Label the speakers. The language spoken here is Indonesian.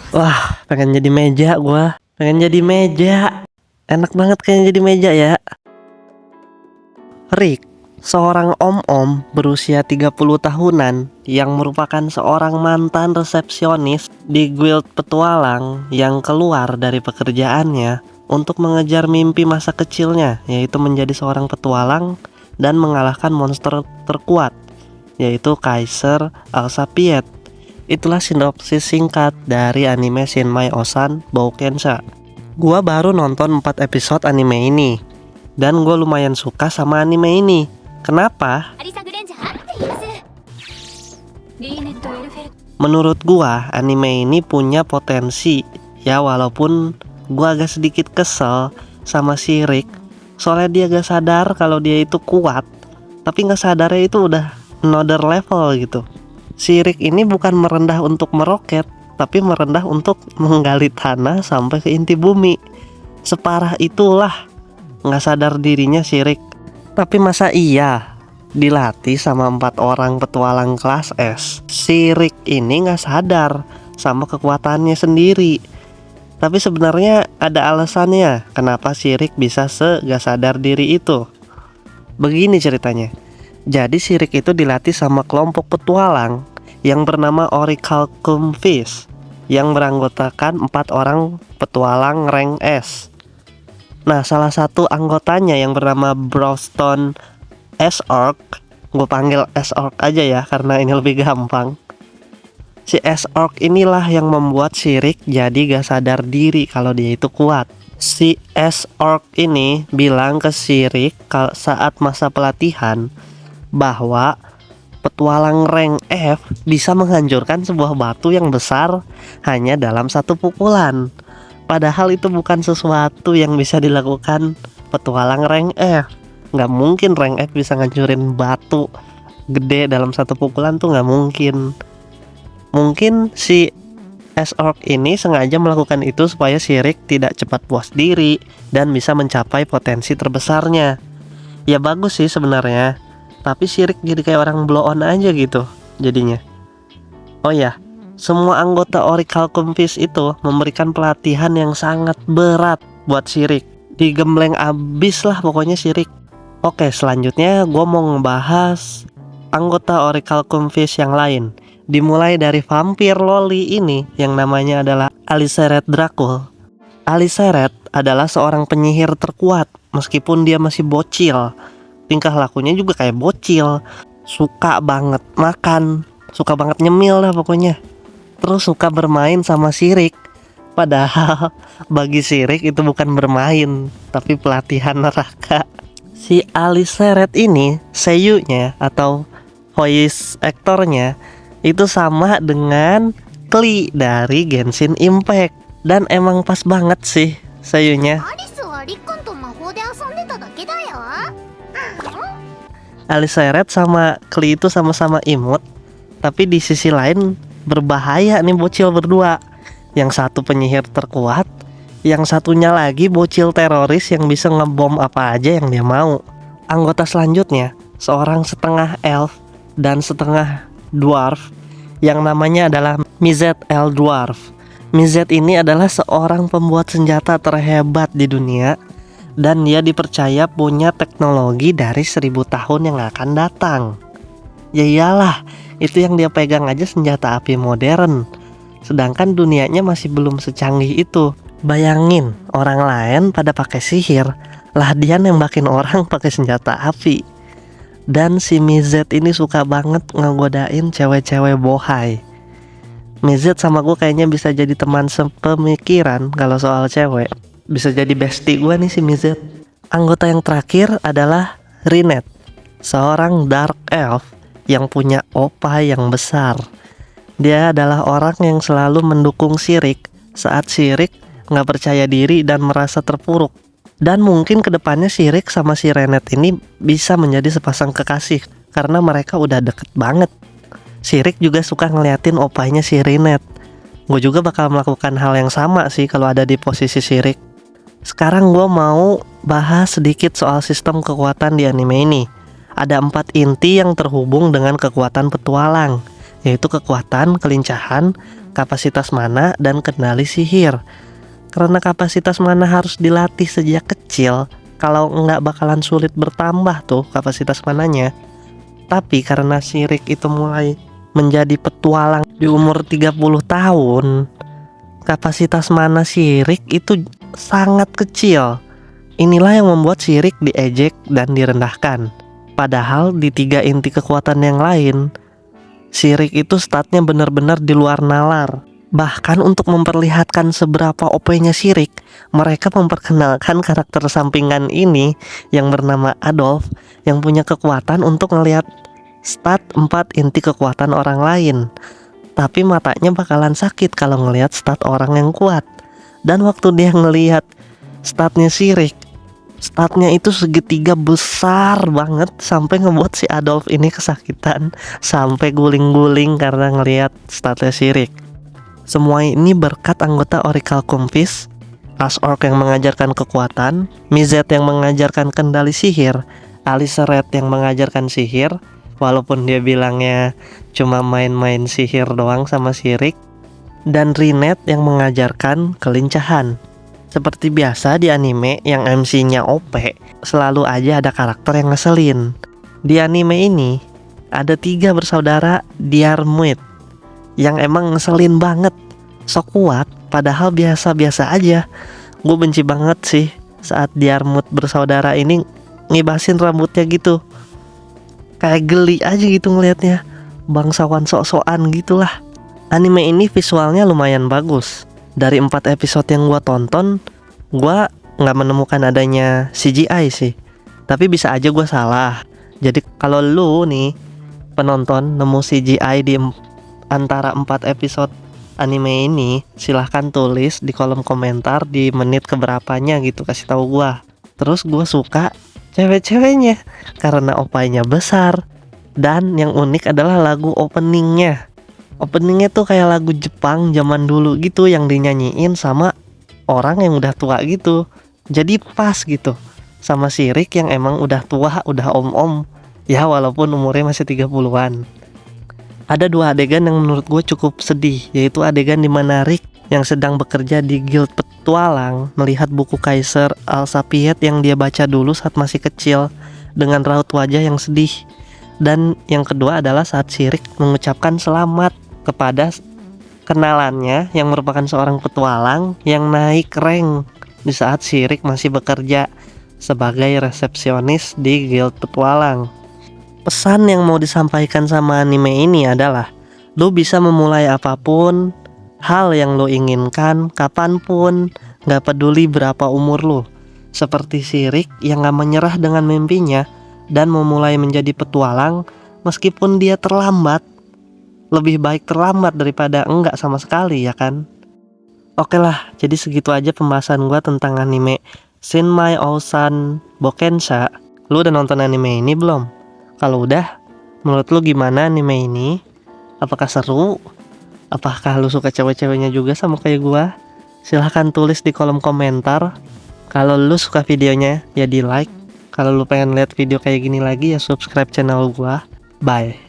Speaker 1: Wah, pengen jadi meja gua. Pengen jadi meja. Enak banget kayaknya jadi meja ya. Rick, seorang om-om berusia 30 tahunan yang merupakan seorang mantan resepsionis di guild petualang yang keluar dari pekerjaannya untuk mengejar mimpi masa kecilnya, yaitu menjadi seorang petualang dan mengalahkan monster terkuat, yaitu Kaiser Alsapiet. Itulah sinopsis singkat dari anime Shinmai Osan Boukensha. Gua baru nonton 4 episode anime ini, dan gue lumayan suka sama anime ini. Kenapa? Menurut gua, anime ini punya potensi. Ya, walaupun gua agak sedikit kesel sama si Rick, soalnya dia gak sadar kalau dia itu kuat, tapi gak sadarnya itu udah another level gitu. Si Rick ini bukan merendah untuk meroket, tapi merendah untuk menggali tanah sampai ke inti bumi. Separah itulah gak sadar dirinya si Rick. Tapi masa iya dilatih sama 4 orang petualang kelas S, si Rick ini gak sadar sama kekuatannya sendiri. Tapi sebenarnya ada alasannya kenapa si Rick bisa gak sadar diri itu. Begini ceritanya. Jadi si Rick itu dilatih sama kelompok petualang yang bernama Orichalcum Fish, yang beranggotakan 4 orang petualang rank S. Nah, salah satu anggotanya yang bernama Browston S-Orc, gue panggil S-Orc aja ya karena ini lebih gampang. Si S-Orc inilah yang membuat si Rick jadi gak sadar diri kalau dia itu kuat. Si S-Orc ini bilang ke si Rick saat masa pelatihan bahwa petualang rank F bisa menghancurkan sebuah batu yang besar hanya dalam 1 pukulan. Padahal itu bukan sesuatu yang bisa dilakukan petualang rank F. Nggak mungkin rank F bisa ngancurin batu gede dalam 1 pukulan, tuh nggak mungkin. Mungkin si S-Orc ini sengaja melakukan itu supaya si Rick tidak cepat puas diri dan bisa mencapai potensi terbesarnya. Ya bagus sih sebenarnya, tapi si Rick jadi kayak orang blow on aja gitu jadinya. Oh ya, semua anggota Orichalcum Fish itu memberikan pelatihan yang sangat berat buat si Rick. Digembleng abis lah pokoknya si Rick. Oke, selanjutnya gue mau ngebahas anggota Orichalcum Fish yang lain. Dimulai dari vampir loli ini yang namanya adalah Aliceret Dracul. Aliceret adalah seorang penyihir terkuat meskipun dia masih bocil. Tingkah lakunya juga kayak bocil, suka banget makan, suka banget nyemil lah pokoknya. Terus suka bermain sama si Rick. Padahal bagi si Rick itu bukan bermain, tapi pelatihan neraka. Si Aliceret ini seiyunya atau voice actornya itu sama dengan Klee dari Genshin Impact. Dan emang pas banget sih seiyunya. Aliceret sama Klee itu sama-sama imut, tapi di sisi lain berbahaya nih bocil berdua. Yang satu penyihir terkuat, yang satunya lagi bocil teroris yang bisa ngebom apa aja yang dia mau. Anggota selanjutnya seorang setengah elf dan setengah dwarf yang namanya adalah Mizet El Dwarf. Mizet ini adalah seorang pembuat senjata terhebat di dunia, dan dia dipercaya punya teknologi dari 1000 tahun yang akan datang. Ya iyalah, itu yang dia pegang aja senjata api modern, sedangkan dunianya masih belum secanggih itu. Bayangin, orang lain pada pakai sihir, lah dia nembakin orang pakai senjata api. Dan si Mizet ini suka banget ngegodain cewek-cewek bohai. Mizet sama gue kayaknya bisa jadi teman sepemikiran kalau soal cewek. Bisa jadi bestie gue nih si Mizet. Anggota yang terakhir adalah Rinette, seorang dark elf yang punya opa yang besar. Dia adalah orang yang selalu mendukung si Rick saat si Rick nggak percaya diri dan merasa terpuruk. Dan mungkin kedepannya si Rick sama si Rinette ini bisa menjadi sepasang kekasih karena mereka udah deket banget. Si Rick juga suka ngeliatin opanya si Rinette. Gue juga bakal melakukan hal yang sama sih kalau ada di posisi si Rick. Sekarang gue mau bahas sedikit soal sistem kekuatan di anime ini. Ada 4 inti yang terhubung dengan kekuatan petualang. yaitu kekuatan, kelincahan, kapasitas mana, dan kendali sihir. Karena kapasitas mana harus dilatih sejak kecil, kalau nggak bakalan sulit bertambah tuh kapasitas mananya. Tapi karena si Rick itu mulai menjadi petualang di umur 30 tahun, kapasitas mana si Rick itu sangat kecil. Inilah yang membuat si Rick diejek dan direndahkan. Padahal di 3 inti kekuatan yang lain, si Rick itu statnya benar-benar di luar nalar. Bahkan untuk memperlihatkan seberapa OP-nya si Rick, mereka memperkenalkan karakter sampingan ini yang bernama Adolf, yang punya kekuatan untuk ngelihat stat 4 inti kekuatan orang lain. Tapi matanya bakalan sakit kalau ngelihat stat orang yang kuat. Dan waktu dia ngelihat statnya si Rick, statnya itu segitiga besar banget sampai ngebuat si Adolf ini kesakitan, sampai guling-guling karena ngelihat statnya si Rick. Semua ini berkat anggota Oracle Kumpis, Asork yang mengajarkan kekuatan, Mizet yang mengajarkan kendali sihir, Aliceret yang mengajarkan sihir, walaupun dia bilangnya cuma main-main sihir doang sama si Rick, dan Rinette yang mengajarkan kelincahan. Seperti biasa di anime yang MC-nya OP, selalu aja ada karakter yang ngeselin. Di anime ini ada 3 bersaudara Diarmuid yang emang ngeselin banget, sok kuat padahal biasa-biasa aja. Gue benci banget sih saat Diarmuid bersaudara ini ngibasin rambutnya gitu. Kayak geli aja gitu ngelihatnya, bangsawan sok-sokan gitulah. Anime ini visualnya lumayan bagus. Dari 4 episode yang gua tonton, gua nggak menemukan adanya CGI sih. Tapi bisa aja gua salah. Jadi kalau lu nih penonton nemu CGI di antara 4 episode anime ini, silahkan tulis di kolom komentar di menit keberapanya gitu, kasih tahu gua. Terus gua suka cewek-ceweknya karena opanya besar. Dan yang unik adalah lagu openingnya. Openingnya tuh kayak lagu Jepang zaman dulu gitu, yang dinyanyiin sama orang yang udah tua gitu. Jadi pas gitu sama si Rick yang emang udah tua, udah om-om. Ya walaupun umurnya masih 30-an. Ada 2 adegan yang menurut gue cukup sedih, yaitu adegan dimana Rick yang sedang bekerja di guild petualang melihat buku Kaiser Alsapiet yang dia baca dulu saat masih kecil dengan raut wajah yang sedih. Dan yang kedua adalah saat si Rick mengucapkan selamat kepada kenalannya yang merupakan seorang petualang yang naik rank di saat si Rick masih bekerja sebagai resepsionis di guild petualang. Pesan yang mau disampaikan sama anime ini adalah, lu bisa memulai apapun, hal yang lo inginkan, kapanpun, gak peduli berapa umur lo. Seperti si Rick yang gak menyerah dengan mimpinya dan memulai menjadi petualang meskipun dia terlambat. Lebih baik terlambat daripada enggak sama sekali, ya kan? Oke lah, jadi segitu aja pembahasan gue tentang anime Shinmai Ousan Bokensha. Lu udah nonton anime ini belum? Kalau udah, menurut lu gimana anime ini? Apakah seru? Apakah lu suka cewek-ceweknya juga sama kayak gua? Silahkan tulis di kolom komentar. Kalau lu suka videonya, ya di like. Kalau lu pengen lihat video kayak gini lagi, ya subscribe channel gua. Bye.